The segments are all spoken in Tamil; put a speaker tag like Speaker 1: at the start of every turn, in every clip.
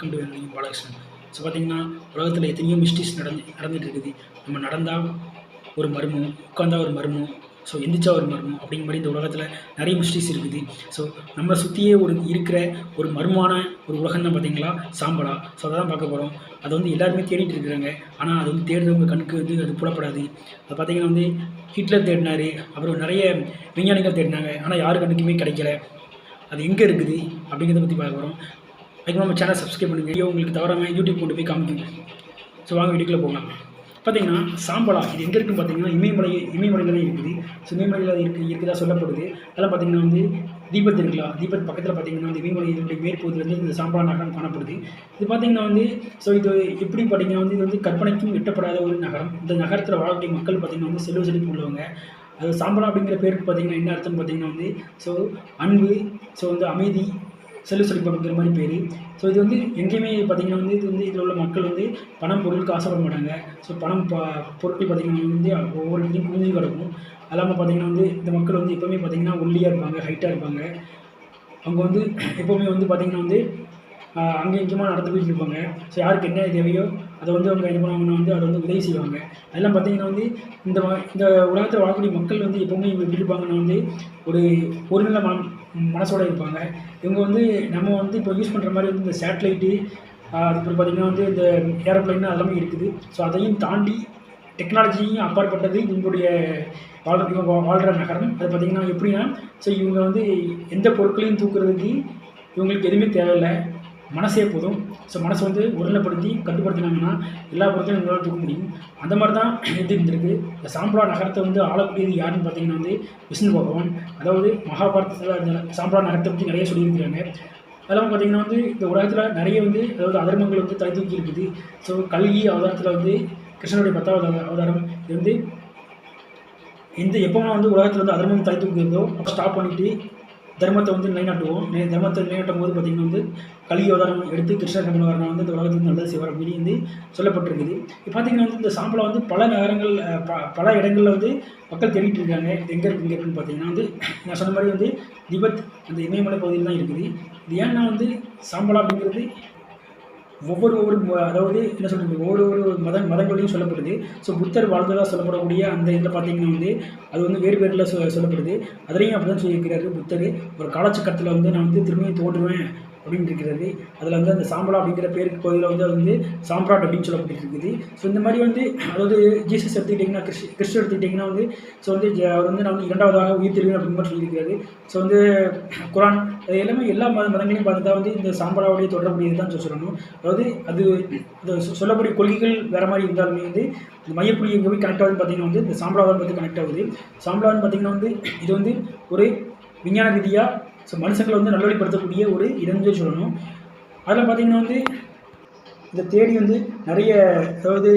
Speaker 1: Welcome to Balakrishnan. ஸோ பார்த்தீங்கன்னா, உலகத்தில் எத்தனையோ மிஸ்டேக்ஸ் நடந்துட்டு இருக்குது. நம்ம நடந்தால் ஒரு மர்மம், உட்காந்தா ஒரு மர்மம், ஸோ எந்திரிச்சா ஒரு மர்மம் அப்படிங்கிற மாதிரி இந்த உலகத்தில் நிறைய மிஸ்டேக்ஸ் இருக்குது. ஸோ நம்மளை சுற்றியே இருக்கிற ஒரு மர்மமான ஒரு உலகம் தான் பார்த்தீங்களா சாம்பலா. ஸோ அதை தான் பார்க்க போகிறோம். அதை வந்து எல்லாருமே தேடிட்டு இருக்கிறாங்க. ஆனால் அது வந்து தேடுறவங்க கண்ணுக்கு வந்து அது புலப்படாது. அது பார்த்தீங்கன்னா வந்து ஹிட்லர் தேடினார், அப்புறம் நிறைய விஞ்ஞானிகள் தேடினாங்க. ஆனால் யாரு கண்ணுக்குமே கிடைக்கல. அது எங்கே இருக்குது அப்படிங்கிறத பற்றி பார்க்க போகிறோம். அதுக்கு நம்ம சேனல் சப்ஸ்கிரைப் பண்ணுங்கள். வீடியோ உங்களுக்கு தவறாமல் யூடியூப் கொண்டு போய் காமிக்குங்க. ஸோ வாங்க வீடியோக்குள்ளே போகலாம். பார்த்தீங்கன்னா சாம்பலா இது எங்கே இருக்குன்னு பார்த்தீங்கன்னா இமயமலையில் தான் இருக்குது. ஸோ இமயமலையில் இருக்குதா சொல்லப்படுது. அதெல்லாம் பார்த்தீங்கன்னா வந்து தீபத் இருக்கலாம். தீபத் பக்கத்தில் பார்த்தீங்கன்னா வந்து இமயமலையினுடைய மேற்பகுதியிலேருந்து இந்த சாம்பலா நகரம் காணப்படுது. இது பார்த்தீங்கன்னா வந்து ஸோ இது எப்படி பார்த்தீங்கன்னா வந்து இது வந்து கற்பனைக்கும் எட்டப்படாத ஒரு நகரம். இந்த நகரத்தில் வாழக்கூடிய மக்கள் பார்த்தீங்கன்னா வந்து செல்வ உள்ளவங்க. அது சாம்பலா அப்படிங்கிற பேருக்கு பார்த்தீங்கன்னா என்ன அர்த்தம்னு பார்த்தீங்கன்னா வந்து ஸோ அன்பு, ஸோ வந்து அமைதி, செல்வ அப்படிங்கிற மாதிரி பேர். ஸோ இது வந்து எங்கேயுமே பார்த்தீங்கன்னா வந்து இது வந்து இதில் உள்ள மக்கள் வந்து பணம் பொருளுக்கு ஆசைப்பட மாட்டாங்க. ஸோ பொருட்கள் பார்த்திங்கன்னா வந்து ஒவ்வொரு இடத்துலையும் குவிஞ்சு கிடக்கும். அது இல்லாமல் பார்த்திங்கன்னா வந்து இந்த மக்கள் வந்து எப்போவுமே பார்த்திங்கன்னா ஒல்லியாக இருப்பாங்க, ஹைட்டாக இருப்பாங்க. அவங்க வந்து எப்போவுமே வந்து பார்த்திங்கன்னா வந்து அங்கே இங்கேயுமா நடந்து போயிட்டு இருப்பாங்க. ஸோ யாருக்கு என்ன தேவையோ அதை வந்து அவங்க என்ன பண்ணுவாங்கன்னா வந்து அதை வந்து உதவி செய்வாங்க. அதெல்லாம் பார்த்திங்கன்னா வந்து இந்த உலகத்தில் வாழக்கூடிய மக்கள் வந்து எப்போவுமே எப்படி இருப்பாங்கன்னா வந்து ஒரு நல்ல மனசோடு இருப்பாங்க. இவங்க வந்து நம்ம வந்து இப்போ யூஸ் பண்ணுற மாதிரி வந்து இந்த சேட்டலைட்டு, அதுக்கப்புறம் பார்த்திங்கன்னா வந்து இந்த ஏரோப்ளைன் அதெல்லாமே இருக்குது. ஸோ அதையும் தாண்டி டெக்னாலஜியும் அப்பாற்பட்டது இவங்களுடைய வாழ்கிற நகரம். அது பார்த்திங்கன்னா எப்படின்னா ஸோ இவங்க வந்து எந்த பொருட்களையும் தூக்குறதுக்கு இவங்களுக்கு எதுவுமே தேவையில்லை, மனசே போதும். ஸோ மனசை வந்து ஒருநிலைப்படுத்தி கட்டுப்படுத்தினாங்கன்னா எல்லா பொருட்களும் இவங்களால் தூக்க முடியும். அந்த மாதிரி தான் இருந்திருக்கு. இந்த சாம்பலா நகரத்தை வந்து ஆளக்கூடியது யாருன்னு பார்த்தீங்கன்னா வந்து விஷ்ணு பகவான். அதாவது மகாபாரதத்தில் அந்த சாம்பலா நகரத்தை பற்றி நிறைய சொல்லியிருக்கிறாங்க. அதெல்லாம் பார்த்திங்கன்னா வந்து இந்த உலகத்தில் நிறைய வந்து அதாவது அதர்மங்கள் வந்து தலை தூக்கி இருக்குது. ஸோ கல்கி அவதாரத்தில் வந்து கிருஷ்ணனுடைய 10வது அவதாரம் இது வந்து எப்போனா வந்து உலகத்தில் வந்து அதர்மம் தலை தூக்குறதோ அப்போ ஸ்டாப் பண்ணிவிட்டு தர்மத்தை வந்து நிலைநாட்டுவோம். தர்மத்தை நிலைநாட்டும் போது பார்த்திங்கன்னா வந்து கலிய அவதாரம் எடுத்து கிருஷ்ணர் கமலவரன் வந்து இந்த உலகத்துக்கு நல்லது செய்வார் அப்படின்னு வந்து சொல்லப்பட்டிருக்குது. இப்போ பார்த்திங்கன்னா வந்து இந்த சாம்பலா வந்து பல நகரங்கள் பல இடங்களில் வந்து மக்கள் தேடிட்டு இருக்காங்க. இது எங்கே இருக்குன்னு பார்த்தீங்கன்னா வந்து நான் சொன்ன மாதிரி வந்து திபெத் அந்த இமயமலை பகுதியில் தான் இருக்குது. இது ஏன்னா வந்து சாம்பலா அப்படிங்கிறது ஒவ்வொரு அதாவது என்ன சொல்கிறது ஒவ்வொரு மதங்களையும் சொல்லப்படுது. ஸோ புத்தர் வாழ்ந்ததாக சொல்லப்படக்கூடிய அந்த இதில் பார்த்திங்கன்னா வந்து அது வந்து வேறு வேறில் சொல்லப்படுது. அதுலேயும் அப்படி தான் சொல்லியிருக்கிறாரு புத்தர். ஒரு காலச்சக்கரத்தில் வந்து நான் வந்து திரும்பியும் தோன்றுவேன் அப்படின்னு இருக்கிறது. அதில் வந்து அந்த சாம்பலா அப்படிங்கிற பேருக்கு பகுதியில் வந்து அது வந்து சாம்ராட் அப்படின்னு சொல்லப்பட்டிருக்குது. ஸோ இந்த மாதிரி வந்து அதாவது ஜீசஸ் எடுத்துக்கிட்டிங்கன்னா கிறிஸ்து எடுத்துக்கிட்டிங்கன்னா வந்து ஸோ வந்து அவர் வந்து நான் வந்து 2வதாக உயிர் தெரியும் அப்படின்னு மாதிரி சொல்லியிருக்காரு. ஸோ வந்து குரான் அது எல்லாமே எல்லா மதங்களையும் பார்த்துட்டா வந்து இந்த சாம்பலாவுடைய தொடர்புடையது தான் சொல்லணும். அதாவது அது சொல்லக்கூடிய கொள்கைகள் வேறு மாதிரி இருந்தாலுமே வந்து இந்த மையப்புள்ளி எங்கே போய் கனெக்ட் ஆகுதுன்னு பார்த்திங்கன்னா வந்து இந்த சாம்பலாவை வந்து கனெக்ட் ஆகுது. சாம்பலான்னு பார்த்திங்கன்னா வந்து இது வந்து ஒரு விஞ்ஞான ரீதியாக ஸோ மனுஷங்களை வந்து நல்வழிப்படுத்தக்கூடிய ஒரு இடம்னு சொல்லணும். அதில் பார்த்திங்கன்னா வந்து இதை தேடி வந்து நிறைய அதாவது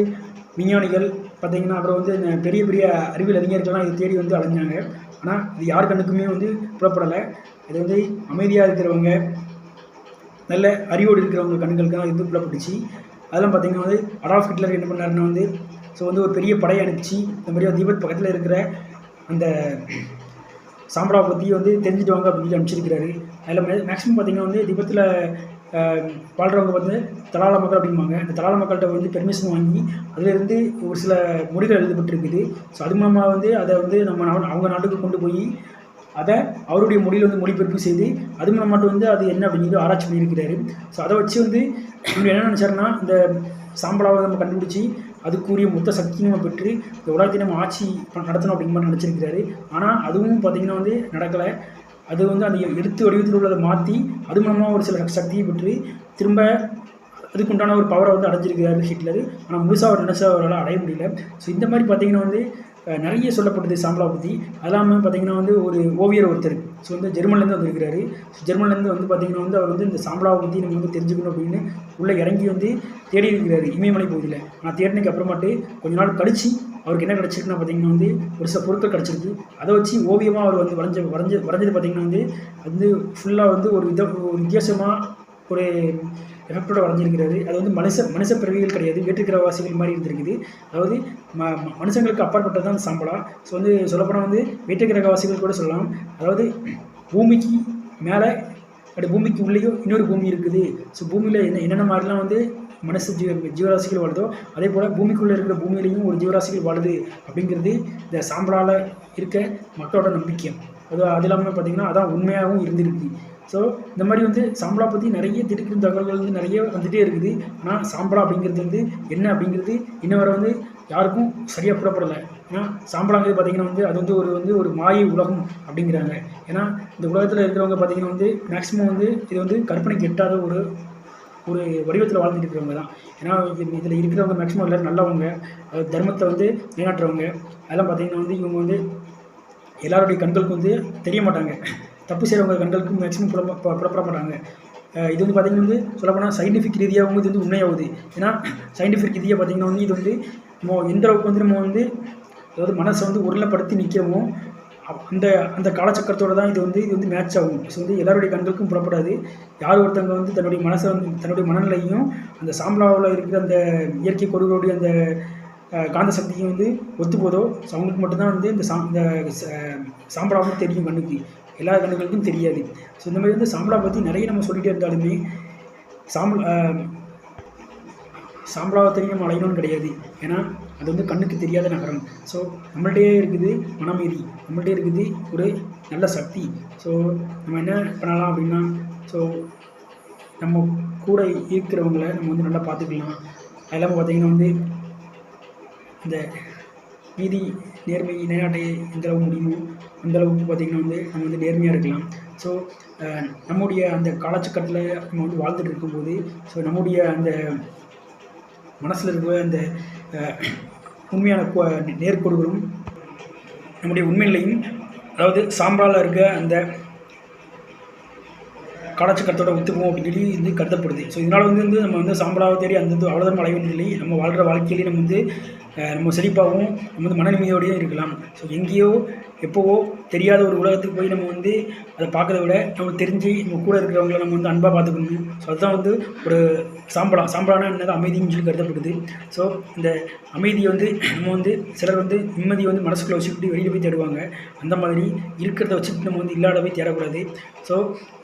Speaker 1: விஞ்ஞானிகள் பார்த்திங்கன்னா அப்புறம் வந்து பெரிய பெரிய அறிவியல் அறிஞர்கள்லாம் இதை தேடி வந்து அலைஞ்சாங்க. ஆனால் இது யார் கண்ணுக்குமே வந்து புலப்படலை. இது வந்து அமைதியாக இருக்கிறவங்க நல்ல அறிவோடு இருக்கிறவங்க கண்களுக்கு தான் இது புலப்பட்டுச்சு. அதெல்லாம் பார்த்திங்கன்னா வந்து அடால்ஃப் ஹிட்லர் என்ன பண்ணாருன்னா வந்து ஸோ வந்து ஒரு பெரிய படையை அனுப்பிச்சு இந்த மாதிரி தீபத் பக்கத்தில் இருக்கிற அந்த சாம்பலாவை பற்றி வந்து தெரிஞ்சுட்டு வாங்க அப்படின்னு சொல்லி அனுப்பிச்சிருக்கிறாரு. அதில் மேக்ஸிமம் பார்த்திங்கன்னா வந்து திபத்தில் வாழ்கிறவங்க வந்து தலால மக்கள் அப்படிம்பாங்க. அந்த தலால மக்கள்கிட்ட வந்து பெர்மிஷன் வாங்கி அதிலிருந்து ஒரு சில மொழிகள் எழுதப்பட்டிருக்குது. ஸோ அது மூலமாக வந்து அதை வந்து அவங்க நாட்டுக்கு கொண்டு போய் அதை அவருடைய மொழியில் வந்து மொழிபெயர்ப்பு செய்து அது மூலமாட்டு வந்து அது என்ன அப்படின்னு ஆராய்ச்சி பண்ணியிருக்கிறாரு. ஸோ அதை வச்சு வந்து இவர் என்ன நினச்சாருன்னா இந்த சாம்பலாவை நம்ம கண்டுபிடிச்சி அதுக்குரிய மொத்த சக்தியும் நம்ம பெற்று இந்த உலகத்தை நம்ம ஆட்சி நடத்தணும் அப்படிங்கிற மாதிரி நினச்சிருக்கிறாரு. ஆனால் அதுவும் பார்த்திங்கன்னா வந்து நடக்கலை. அது வந்து அந்த எழுத்து வடிவத்தில் உள்ளதை மாற்றி அது மூலமாக ஒரு சில சக்தியை பெற்று திரும்ப அதுக்குண்டான ஒரு பவரை வந்து அடைஞ்சிருக்கிறாரு ஹிட்லர். ஆனால் முழுசாக அவர் நினச்சா அவரால் அடைய முடியல. ஸோ இந்த மாதிரி பார்த்திங்கன்னா வந்து நிறைய சொல்லப்பட்டது சாம்பலா பற்றி. அது இல்லாமல் பார்த்திங்கன்னா வந்து ஒரு ஓவியர் ஒருத்தர் ஸோ வந்து ஜெர்மன்லேருந்து வந்துருக்கிறாரு. ஜெர்மன்லேருந்து வந்து பார்த்திங்கன்னா வந்து அவர் வந்து இந்த சாம்பலாவை பற்றி நம்ம வந்து தெரிஞ்சுக்கணும் அப்படின்னு உள்ளே இறங்கி வந்து தேடி இருக்கிறாரு இமயமலை பகுதியில். நான் தேடினதுக்கு அப்புறமாட்டு கொஞ்ச நாள் கழிச்சு அவருக்கு என்ன கிடச்சிருக்குன்னா பார்த்திங்கன்னா வந்து ஒரு சில பொருட்கள் கிடச்சிருக்கு. அதை வச்சு ஓவியமாக அவர் வந்து வரைஞ்சது பார்த்திங்கன்னா வந்து அது ஃபுல்லாக வந்து ஒரு வித்தியாசமாக ஒரு எஃபெக்டோட வரைஞ்சிருக்கிறாரு. அது வந்து மனுஷ பிறவிகள் கிடையாது, வேற்றுக்கிரகவாசிகள் மாதிரி இருந்திருக்குது. அதாவது மனுஷங்களுக்கு அப்பாற்பட்டது தான் சாம்பலா. ஸோ வந்து சொல்லப்போனால் வந்து வேற்றுக்கிரகவாசிகள் கூட சொல்லலாம். அதாவது பூமிக்கு மேலே அப்படி பூமிக்கு உள்ளேயும் இன்னொரு பூமி இருக்குது. ஸோ பூமியில் என்னென்ன மாதிரிலாம் வந்து ஜீவராசிகள் வாழுதோ அதே போல் பூமிக்குள்ளே இருக்கிற பூமியிலையும் ஒரு ஜீவராசிகள் வாழுது அப்படிங்கிறது இந்த சாம்பலால் இருக்க மக்களோட நம்பிக்கை. அது இல்லாமல் பார்த்திங்கன்னா அதான் உண்மையாகவும் இருந்திருக்கு. ஸோ இந்த மாதிரி வந்து சாம்பலா பற்றி நிறைய திடுக்கிடும் தகவல்கள் வந்து நிறைய வந்துகிட்டே இருக்குது. ஆனால் சாம்பலா அப்படிங்கிறது வந்து என்ன அப்படிங்கிறது இன்ன வரை வந்து யாருக்கும் சரியாக புறப்படலை. ஏன்னா சாம்பலாங்கிறது பார்த்திங்கன்னா வந்து அது வந்து ஒரு மாயை உலகம் அப்படிங்கிறாங்க. ஏன்னா இந்த உலகத்தில் இருக்கிறவங்க பார்த்திங்கன்னா வந்து மேக்ஸிமம் வந்து இது வந்து கற்பனைக்கு எட்டாத ஒரு வடிவத்தில் வாழ்ந்துட்டு இருக்கிறவங்க தான். ஏன்னா இதில் இருக்கிறவங்க மேக்ஸிமம் எல்லோரும் நல்லவங்க, தர்மத்தை வந்து நிலைநாட்டுறவங்க. அதெல்லாம் பார்த்திங்கன்னா வந்து இவங்க வந்து எல்லாருடைய கண்களுக்கு வந்து தெரிய மாட்டாங்க. தப்பு செய்கிறவங்க கண்களுக்கு மேக்ஸிமம் புறப்பட மாட்டாங்க. இது வந்து பார்த்திங்கன்னா வந்து சொல்லப்போனால் சயின்டிஃபிக் ரீதியாகவும் இது வந்து உண்மையாகுது. ஏன்னா சயின்டிஃபிக் ரீதியாக பார்த்திங்கன்னா வந்து இது வந்து நம்ம எந்த அளவுக்கு வந்து நம்ம வந்து அதாவது மனசை வந்து உருளைப்படுத்தி நிற்கவும் அந்த காலச்சக்கரத்தோடு தான் இது வந்து மேட்ச் ஆகும். ஸோ வந்து எல்லாருடைய கண்களுக்கும் புறப்படாது. யார் ஒருத்தவங்க வந்து தன்னுடைய மனசை வந்து தன்னுடைய மனநிலையும் அந்த சாம்பலாவில் இருக்கிற அந்த இயற்கை கொடுகளுடைய அந்த காந்த சக்தியும் வந்து ஒத்து போதோ ஸோ அவங்களுக்கு மட்டும்தான் வந்து இந்த சாம்பலாவும் தெரியும், கண்ணுக்கு எல்லா கண்ணுகளுக்கும் தெரியாது. ஸோ இந்த மாதிரி வந்து சாம்பலா பற்றி நிறைய நம்ம சொல்லிகிட்டே இருந்தாலுமே சாம்பலாவை தெரியும் நம்ம அலையணும்னு கிடையாது. ஏன்னா அது வந்து கண்ணுக்கு தெரியாத நகரம். ஸோ நம்மள்டே இருக்குது மனமீறி, நம்மள்டே இருக்குது ஒரு நல்ல சக்தி. ஸோ நம்ம என்ன பண்ணலாம் அப்படின்னா ஸோ நம்ம கூட இருக்கிறவங்கள நம்ம வந்து நல்லா பார்த்துக்கலாம். அது இல்லாமல் பார்த்திங்கன்னா வந்து இந்த நீதி நேர்மை நிலைநாட்டை எந்த அளவுக்கு முடியுமோ அந்தளவுக்கு பார்த்திங்கன்னா வந்து நம்ம வந்து நேர்மையாக இருக்கலாம். ஸோ நம்முடைய அந்த காலச்சக்கரத்தில் நம்ம வந்து வாழ்ந்துட்டு இருக்கும்போது ஸோ நம்முடைய அந்த மனசில் இருக்கிற அந்த உண்மையான நேர்கோடுகளும் நம்முடைய உண்மையிலையும் அதாவது சாம்பலால் இருக்க அந்த காலச்சக்கரத்தோட ஒத்துப்போம் அப்படின்னு சொல்லி வந்து கருதப்படுது. ஸோ இதனால் வந்து நம்ம வந்து சாம்பலாவை தேடி அந்த அவ்வளோதான் அலைய வேண்டியதில்லை. நம்ம வாழ்கிற வாழ்க்கையிலேயே நம்ம வந்து நம்ம செழிப்பாகவும் நம்ம வந்து மன நிம்மதியோடையும் இருக்கலாம். ஸோ எங்கேயோ எப்போவோ தெரியாத ஒரு உலகத்துக்கு போய் நம்ம வந்து அதை பார்க்கறத விட நமக்கு தெரிஞ்சு நம்ம கூட இருக்கிறவங்கள நம்ம வந்து அன்பாக பார்த்துக்கணும். ஸோ அதுதான் வந்து ஒரு சாம்பலான என்னது அமைதின்னு சொல்லி கருதப்படுது. ஸோ இந்த அமைதியை வந்து நம்ம வந்து சிலர் வந்து நிம்மதியை வந்து மனசுக்குள்ளே வச்சுக்கிட்டு வெளியில் போய் தேடுவாங்க. அந்த மாதிரி இருக்கிறத வச்சுட்டு நம்ம வந்து இல்லாத போய் தேடக்கூடாது. ஸோ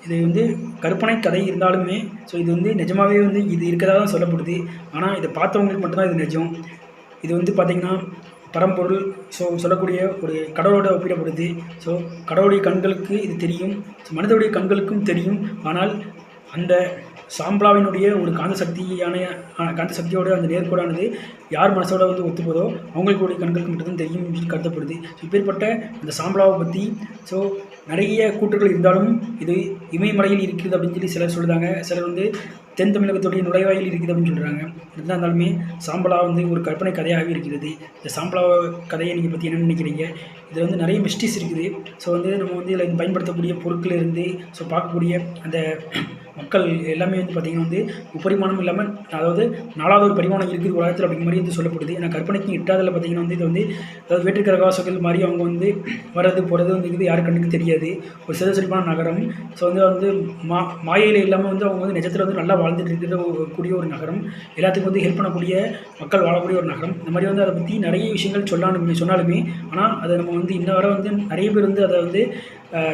Speaker 1: இது வந்து கற்பனை கதை இருந்தாலுமே ஸோ இது வந்து நிஜமாகவே வந்து இது இருக்கிறதா தான் சொல்லப்படுது. ஆனால் இதை பார்த்தவங்களுக்கு மட்டும்தான் இது நிஜம். இது வந்து பார்த்திங்கன்னா பரம்பொருள் ஸோ சொல்லக்கூடிய ஒரு கடவுளோட ஒப்பிடப்படுது. ஸோ கடவுளுடைய கண்களுக்கு இது தெரியும், ஸோ மனிதனுடைய கண்களுக்கும் தெரியும். ஆனால் அந்த சாம்பலாவினுடைய ஒரு காந்த சக்தியோட அந்த நேர்கோடானது யார் மனசோட வந்து ஒத்துப்போதோ அவங்களுடைய கண்களுக்கு மட்டும்தான் தெரியும் கருதப்படுது. ஸோ இப்பேற்பட்ட அந்த சாம்பலாவை பற்றி ஸோ நிறைய கூற்றுகள் இருந்தாலும் இது இமயமலையில் இருக்குது அப்படின்னு சொல்லி சிலர் சொல்கிறாங்க. சிலர் வந்து தென் தமிழகத்துடைய நுழைவாயில் இருக்குது அப்படின்னு சொல்கிறாங்க. எதுனா இருந்தாலுமே சாம்பலா வந்து ஒரு கற்பனை கதையாகவே இருக்கிறது. இந்த சாம்பலா கதையை நீங்கள் பற்றி என்ன நினைக்கிறீங்க? இதில் வந்து நிறைய மிஸ்டேக்ஸ் இருக்குது. ஸோ வந்து நம்ம வந்து இதில் பயன்படுத்தக்கூடிய பொருட்கள் இருந்து ஸோ பார்க்கக்கூடிய அந்த மக்கள் எல்லாமே வந்து பார்த்திங்கன்னா வந்து முப்பரிமாணம் இல்லாமல் அதாவது 4வது ஒரு பரிமாணம் இருக்குது உலகத்தில் அப்படிங்கிற மாதிரி வந்து சொல்லப்படுது. ஏன்னா கற்பனைக்கு எட்டாவதில் பார்த்திங்கன்னா வந்து இது வந்து அதாவது வேற்றுக்கிரகவாசிகள் மாதிரி அவங்க வந்து வர்றது போகிறது வந்து இது யாரு கண்ணுக்கு தெரியாது. ஒரு செல்வான நகரம். ஸோ வந்து மாயையில் இல்லாமல் வந்து அவங்க வந்து நிஜத்தில் வந்து நல்லா வாழ்ந்துட்டு இருக்கிற கூடிய ஒரு நகரம். எல்லாத்துக்கும் வந்து ஹெல்ப் பண்ணக்கூடிய மக்கள் வாழக்கூடிய ஒரு நகரம். இந்த மாதிரி வந்து அதை பற்றி நிறைய விஷயங்கள் சொன்னாலுமே ஆனால் அதை நம்ம வந்து இன்ன வரை வந்து நிறைய பேர் வந்து அதை வந்து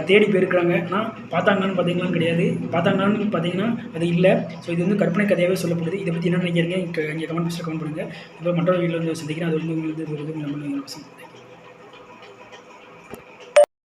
Speaker 1: தேடி போயிருக்கிறாங்க. ஆனால் பார்த்தாங்கன்னு பார்த்தீங்களான்னு கிடையாது. பார்த்தாங்கன்னு பார்த்தீங்கன்னா அது இல்லை. ஸோ இது வந்து கற்பனை கதையாகவே சொல்லப்படுது. இதை பற்றி என்ன நினைக்கிறீங்க? இங்கே கமெண்ட் பாக்ஸில் கமெண்ட் பண்ணுங்கள். இப்போ மற்றொரு வீட்டில் வந்து சந்திக்கிறேன். அது வந்து உங்களுக்கு